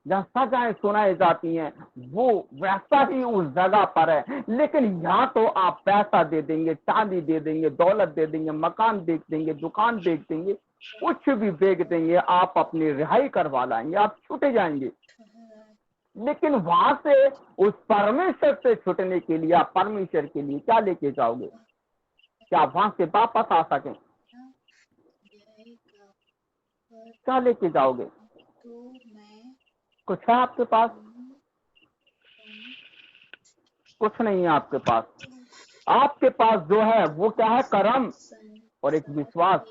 जहाँ सजाएं सुनाई जाती हैं, वो वैसा ही उस जगह पर है। लेकिन यहाँ तो आप पैसा दे देंगे, चांदी दे देंगे, दौलत दे देंगे, मकान बेच देंगे, दुकान बेच देंगे, कुछ भी बेच देंगे, आप अपनी रिहाई करवा लाएंगे, आप छूटे जाएंगे। लेकिन वहां से उस परमेश्वर से छूटने के लिए आप परमेश्वर के लिए क्या लेके जाओगे? क्या वहां से वापस आ सके? क्या लेके जाओगे? कुछ है आपके पास? कुछ नहीं है आपके पास। आपके पास जो है वो क्या है? कर्म और एक विश्वास।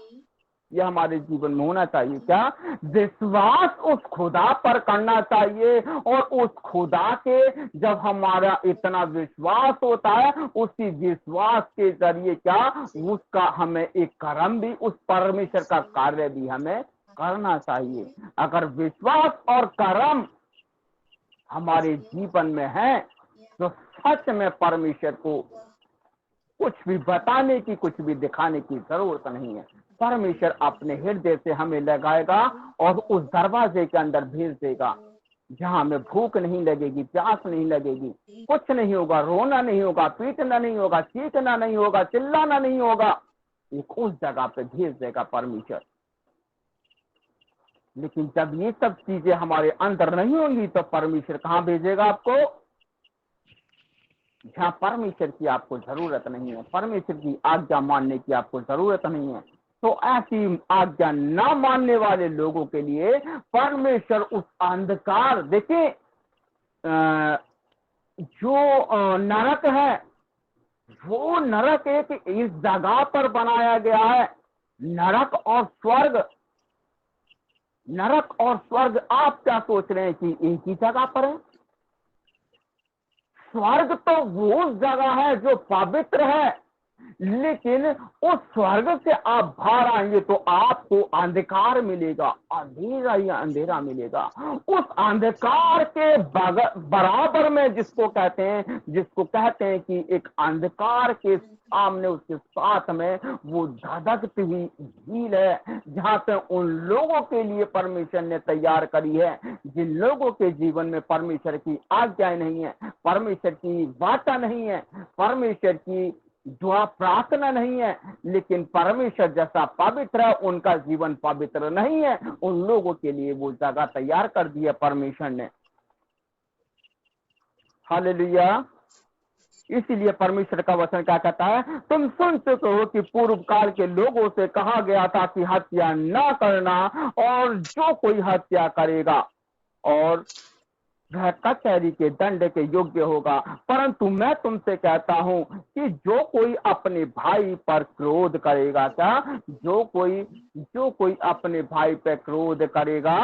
ये हमारे जीवन में होना चाहिए। क्या? विश्वास उस खुदा पर करना चाहिए। और उस खुदा के जब हमारा इतना विश्वास होता है, उसी विश्वास के जरिए क्या उसका हमें एक कर्म भी, उस परमेश्वर का कार्य भी हमें करना चाहिए। अगर विश्वास और कर्म हमारे जीवन में है तो सच में परमेश्वर को कुछ भी बताने की, कुछ भी दिखाने की जरूरत नहीं है। परमेश्वर अपने हृदय से हमें लगाएगा और उस दरवाजे के अंदर भेज देगा जहां हमें भूख नहीं लगेगी, प्यास नहीं लगेगी, कुछ नहीं होगा, रोना नहीं होगा, पीटना नहीं होगा, चीखना नहीं होगा, चिल्लाना नहीं होगा। एक उस जगह पे भेज देगा परमेश्वर। लेकिन जब ये सब चीजें हमारे अंदर नहीं होंगी तो परमेश्वर कहाँ भेजेगा आपको? जहाँ परमेश्वर की आपको जरूरत नहीं है, परमेश्वर की आज्ञा मानने की आपको जरूरत नहीं है। तो ऐसी आज्ञा ना मानने वाले लोगों के लिए परमेश्वर उस अंधकार, देखिए जो नरक है, वो नरक एक इस जगह पर बनाया गया है। नरक और स्वर्ग, नरक और स्वर्ग आप क्या सोच रहे हैं कि एक ही जगह पर है? स्वर्ग तो वो जगह है जो पवित्र है, लेकिन उस स्वर्ग से आप बाहर आएंगे तो आपको अंधकार मिलेगा, अंधेरा ही अंधेरा मिलेगा। उस अंधकार के बराबर में जिसको कहते हैं कि एक अंधकार के सामने, उसके साथ में वो धधकती हुई झील है, जहाँ पे उन लोगों के लिए परमेश्वर ने तैयार करी है जिन लोगों के जीवन में परमेश्वर की आज्ञाएं नहीं है, परमेश्वर की वाचा नहीं है, परमेश्वर की दुआ प्रार्थना नहीं है। लेकिन परमेश्वर जैसा पवित्र है, उनका जीवन पवित्र नहीं है। उन लोगों के लिए वो जगह तैयार कर दी है परमेश्वर ने। हालेलुया। इसीलिए परमेश्वर का वचन क्या कहता है? तुम सुन चुके हो कि पूर्व काल के लोगों से कहा गया था कि हत्या न करना, और जो कोई हत्या करेगा और वह कचहरी के दंड के योग्य होगा। परंतु मैं तुमसे कहता हूं कि जो कोई अपने भाई पर क्रोध करेगा, क्या जो कोई अपने भाई पर क्रोध करेगा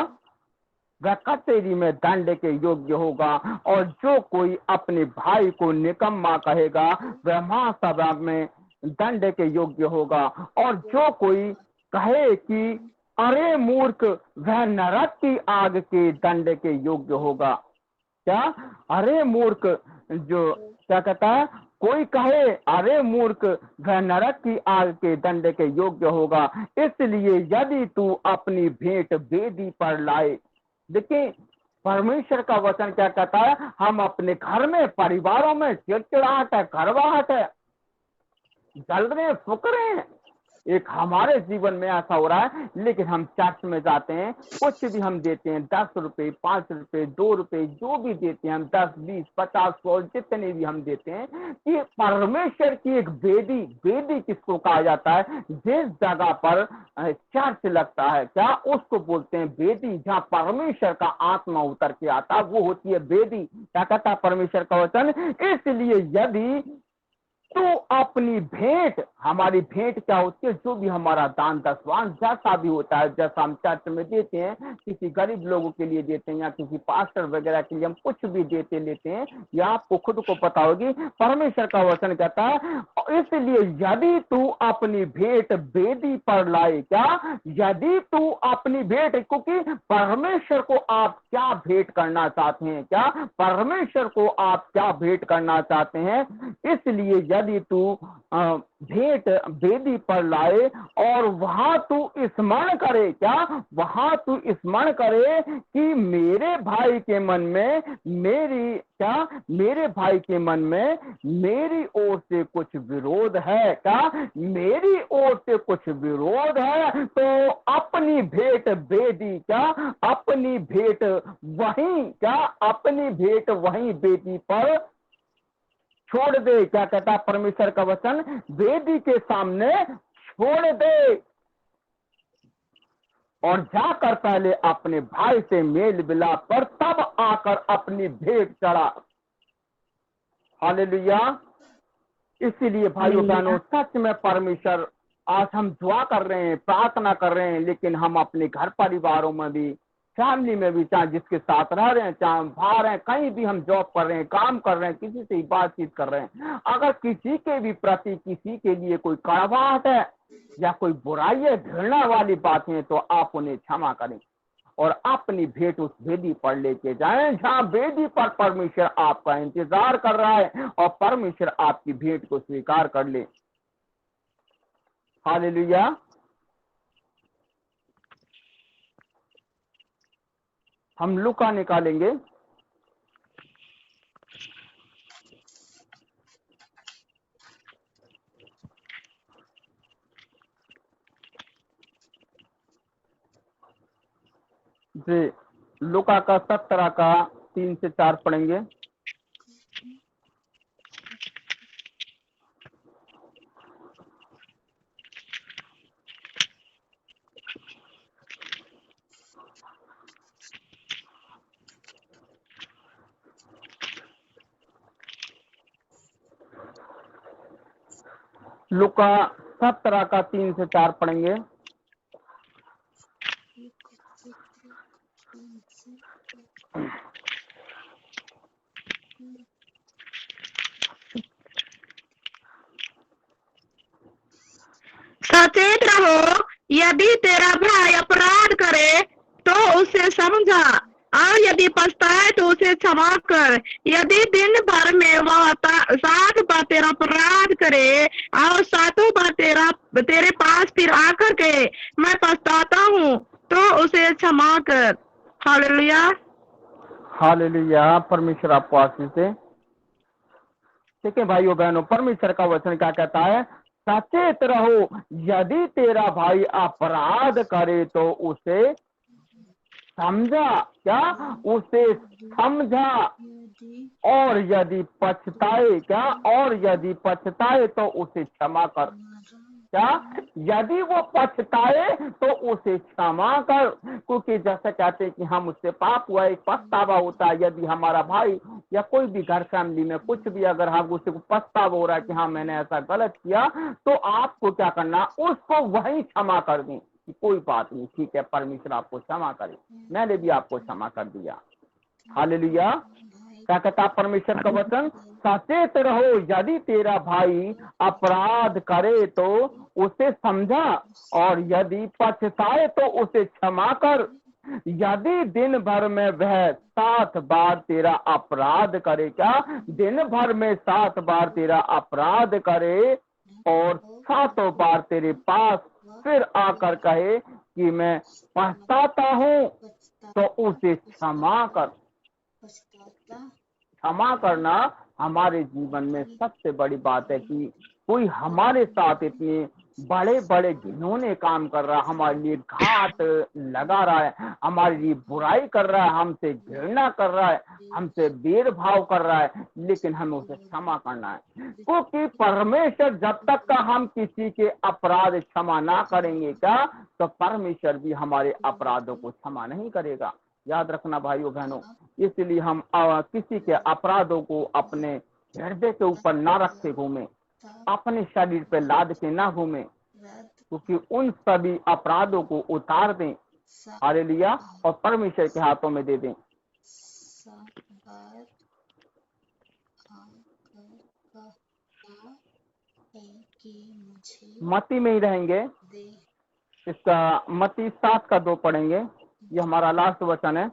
वह कचहरी में दंड के योग्य होगा। और जो कोई अपने भाई को निकम्मा कहेगा वह महासभा में दंड के योग्य होगा। और जो कोई कहे कि अरे मूर्ख, वह नरक की आग के दंड के योग्य होगा। क्या? अरे मूर्ख, जो क्या कहता है? कोई कहे अरे मूर्ख, वह नरक की आग के दंड के योग्य होगा। इसलिए यदि तू अपनी भेंट वेदी पर लाए, देखिए परमेश्वर का वचन क्या कहता है? हम अपने घर में, परिवारों में चिड़चिड़ाहट है, करवाहट है, जल रहे, फुक रहे हैं। एक हमारे जीवन में ऐसा हो रहा है। लेकिन हम चर्च में जाते हैं, कुछ भी हम देते हैं, 10 रुपए, 5 रुपए, 2 रुपए, जो भी देते हैं हम, 10, 20, 50, 100 जितने भी हम देते हैं, कि परमेश्वर की एक वेदी किसको कहा जाता है? जिस जगह पर चर्च लगता है, क्या उसको बोलते हैं वेदी। जहाँ परमेश्वर का आत्मा उतर के आता है वो होती है वेदी। क्या कहता है परमेश्वर का वचन? इसलिए यदि तू अपनी भेंट, हमारी भेंट क्या होती है, जो भी हमारा दान दसवां जैसा भी होता है, जैसा हम चर्च में देते हैं, किसी गरीब लोगों के लिए देते हैं या किसी पास्टर वगैरह के लिए हम कुछ भी देते लेते हैं, या आपको खुद को पता होगी। परमेश्वर का वचन कहता है इसलिए यदि तू अपनी भेंट वेदी पर लाए, क्या, यदि तू अपनी भेंट, क्योंकि परमेश्वर को आप क्या भेंट करना चाहते हैं, क्या परमेश्वर को आप क्या भेंट करना चाहते हैं, इसलिए यदि तू भेंट वेदी पर लाए और वहां तू स्मरण करे, क्या, वहां तू स्मरण करे कि मेरे भाई के मन में मेरी, क्या, मेरे भाई के मन में मेरी ओर से कुछ विरोध है, क्या, मेरी ओर से कुछ विरोध है, तो अपनी भेंट वेदी, क्या, अपनी भेंट वहीं, क्या, अपनी भेंट वहीं वेदी पर छोड़ दे। क्या कहता है परमेश्वर का वचन, वेदी के सामने छोड़ दे और जाकर पहले अपने भाई से मेल मिलाप कर तब आकर अपनी भेंट चढ़ा। हालेलुया। इसीलिए भाइयों बहनों, सच में परमेश्वर, आज हम दुआ कर रहे हैं, प्रार्थना कर रहे हैं, लेकिन हम अपने घर परिवारों में भी, फैमिली में भी, चाहे जिसके साथ रह रहे हैं, चाहे बाहर हैं, कहीं भी हम जॉब कर रहे हैं, काम कर रहे हैं, किसी से बातचीत कर रहे हैं, अगर किसी के भी प्रति, किसी के लिए कोई कड़वाहट है या कोई बुराई है, घृणा वाली बातें, तो आप उन्हें क्षमा करें और अपनी भेंट उस वेदी पर लेके जाएं, जहां वेदी पर परमेश्वर आपका इंतजार कर रहा है और परमेश्वर आपकी भेंट को स्वीकार कर ले। हालेलुया। हम लूका निकालेंगे, जी, लूका का 17 का 3 से 4 पढ़ेंगे। लूका 17 का 3 से 4 पढ़ेंगे। सचेत रहो, यदि तेरा भाई अपराध करे तो उसे समझा, और यदि पछताए तो उसे क्षमा कर। यदि दिन भर में वह 7 बार तेरा अपराध करे और 7 बार तेरे पास फिर आकर के मैं पछताता हूँ, तो उसे क्षमा कर। हालेलुया। हालेलुया। परमेश्वर आपको आशीष दे। ठीक है भाइयों बहनों, परमेश्वर का वचन क्या कहता है, सचेत रहो, यदि तेरा भाई अपराध करे तो उसे समझा, क्या, उसे समझा, और यदि पछताए, क्या, और यदि पछताए तो उसे क्षमा कर। क्या, यदि वो पछताए तो उसे क्षमा कर, क्योंकि जैसे कहते हैं कि हम उससे पाप हुआ, एक पछतावा होता है। यदि हमारा भाई या कोई भी घर फैमिली में कुछ भी अगर हम उसे पछतावा हो रहा है कि हाँ मैंने ऐसा गलत किया, तो आपको क्या करना, उसको वही क्षमा कर दें कि कोई बात नहीं, ठीक है, परमेश्वर आपको क्षमा करे, मैंने भी आपको क्षमा कर दिया। हालेलुया। क्या कहता परमेश्वर का वचन, सचेत रहो, यदि तेरा भाई अपराध करे तो उसे समझा, और यदि पछताए तो उसे क्षमा कर। यदि दिन भर में वह 7 बार तेरा अपराध करे, क्या, दिन भर में 7 बार तेरा अपराध करे और 7 बार तेरे पास फिर आकर कहे कि मैं पछताता हूँ, तो उसे क्षमा कर। क्षमा करना हमारे जीवन में सबसे बड़ी बात है कि कोई हमारे साथ इतने बड़े बड़े घिनौने काम कर रहा है, हमारे लिए घात लगा रहा है, हमारे लिए बुराई कर रहा है, हमसे घृणा कर रहा है, हमसे भेदभाव कर रहा है, लेकिन हमें उसे क्षमा करना है, क्योंकि परमेश्वर जब तक का हम किसी के अपराध क्षमा ना करेंगे, क्या, तो परमेश्वर भी हमारे अपराधों को क्षमा नहीं करेगा। याद रखना भाइयों बहनों, इसलिए हम किसी के अपराधों को अपने हृदय के ऊपर ना रखे घूमे, अपने शरीर पे लाद के ना घूमे, क्योंकि उन सभी अपराधों को उतार दें, हालेलुया, और परमेश्वर के हाथों में दे दें। मत्ती में ही रहेंगे, इसका मत्ती 7:2 पढ़ेंगे, ये हमारा लास्ट वचन है।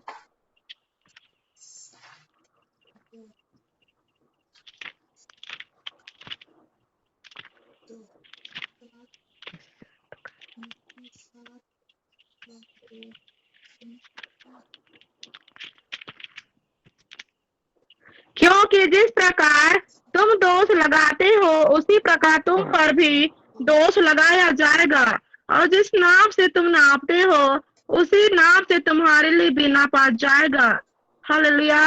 क्योंकि जिस प्रकार तुम दोष लगाते हो उसी प्रकार तुम पर भी दोष लगाया जाएगा, और जिस नाप से तुम नापते हो उसी नाप से तुम्हारे लिए भी नापा जाएगा। हालेलुया।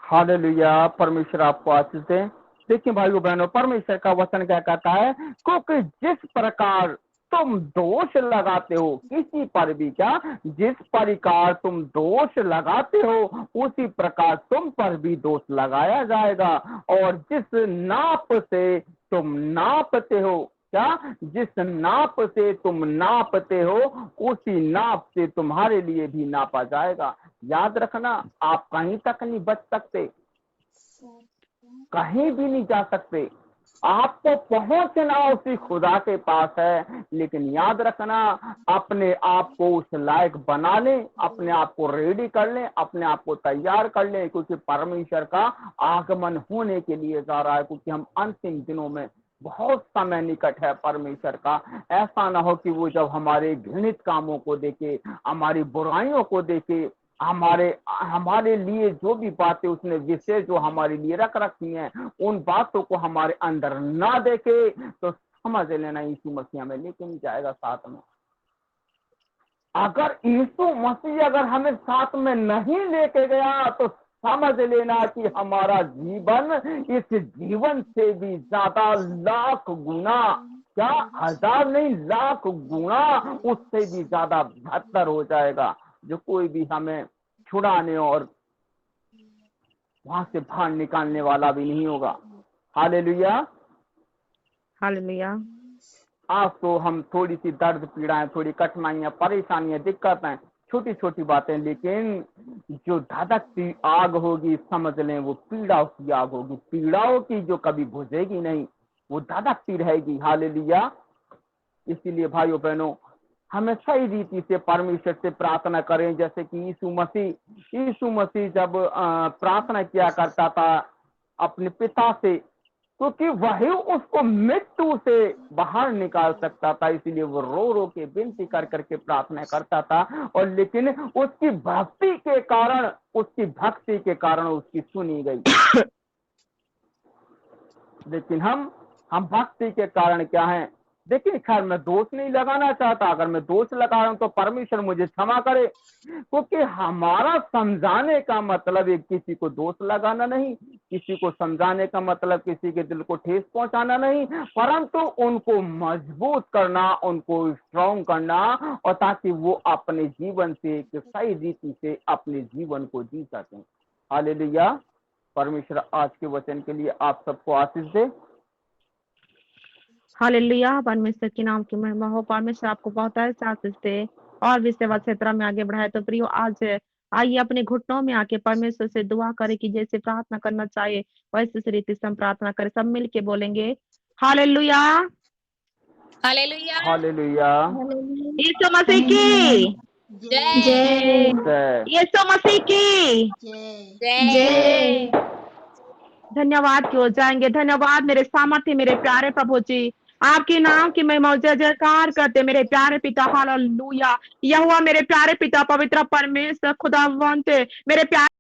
हालेलुया, परमेश्वर आपको आशीष दे। देखिए भाइयों बहनों, परमेश्वर का वचन क्या कहता है, क्योंकि जिस प्रकार तुम दोष लगाते हो किसी पर भी, क्या, जिस प्रकार तुम दोष लगाते हो उसी प्रकार तुम पर भी दोष लगाया जाएगा, और जिस नाप से तुम नापते हो, क्या, जिस नाप से तुम नापते हो उसी नाप से तुम्हारे लिए भी नापा जाएगा। याद रखना, आप कहीं तक नहीं बच सकते, कहीं भी नहीं जा सकते, आपको पहुंचना उसी खुदा के पास है। लेकिन याद रखना, अपने आप को उस लायक बना लें, अपने आप को रेडी कर लें, अपने आप को तैयार कर लें, क्योंकि परमेश्वर का आगमन होने के लिए जा रहा है, क्योंकि हम अंतिम दिनों में, बहुत समय निकट है परमेश्वर का। ऐसा ना हो कि वो जब हमारे घृणित कामों को देखे, हमारी बुराइयों को देखे, हमारे लिए जो भी बातें उसने विशेष जो हमारे लिए रख रखी हैं, उन बातों को हमारे अंदर ना देखे, तो समझ लेना यीशु मसीह हमें लेके नहीं जाएगा साथ में। अगर यीशु मसीह अगर हमें साथ में नहीं लेके गया तो समझ लेना कि हमारा जीवन इस जीवन से भी ज्यादा लाख गुना, क्या, हजार नहीं, लाख गुना उससे भी ज्यादा बेहतर हो जाएगा, जो कोई भी हमें छुड़ाने और वहां से बाहर निकालने वाला भी नहीं होगा। हालेलुया। हालेलुया। आज तो हम थोड़ी सी दर्द पीड़ाएं, थोड़ी कठिनाइयां, परेशानियां, दिक्कतें, छोटी छोटी बातें, लेकिन जो धधकती आग होगी, समझ लें वो पीड़ाओं की आग होगी, पीड़ाओं की जो कभी बुझेगी नहीं, वो धधकती रहेगी। हालेलुया। इसीलिए भाइयों बहनों, हमें सही रीति से परमेश्वर से प्रार्थना करें, जैसे कि यीशु मसीह जब प्रार्थना किया करता था अपने पिता से, क्योंकि वही उसको मृत्यु से बाहर निकाल सकता था, इसीलिए वो रो रो के विनती कर करके प्रार्थना करता था, और लेकिन उसकी भक्ति के कारण उसकी सुनी गई। लेकिन हम भक्ति के कारण क्या है, देखिए, खैर मैं दोष नहीं लगाना चाहता, अगर मैं दोष लगा रहा हूं तो परमेश्वर मुझे क्षमा करे, क्योंकि हमारा समझाने का मतलब एक किसी को दोष लगाना नहीं, किसी को समझाने का मतलब किसी के दिल को ठेस पहुंचाना नहीं, परंतु उनको मजबूत करना, उनको स्ट्रॉन्ग करना, और ताकि वो अपने जीवन से एक सही रीति से अपने जीवन को जी सकें। हालेलुया। परमेश्वर आज के वचन के लिए आप सबको आशीष दे। हालेलुया। परमेश्वर के नाम की महिमा हो। परमेश्वर आपको बहुत आशीष दे और भी सेवा क्षेत्र में आगे बढ़ाए। तो प्रियो, आज आइए अपने घुटनों में आके परमेश्वर से दुआ करें कि जैसे प्रार्थना करना चाहिए वैसे रीति से हम प्रार्थना करें। सब मिल के बोलेंगे हालेलुया, हालेलुया, हालेलुया। यीशु मसीह की जय जय। यीशु मसीह की जय। धन्यवाद की हो जाएंगे। धन्यवाद मेरे सामर्थ्य, मेरे प्यारे प्रभु जी, आपके नाम की महिमा जय जयकार करते मेरे प्यारे पिता। हालेलुया। यहोवा मेरे प्यारे पिता, पवित्र परमेश्वर खुदावंत, मेरे प्यारे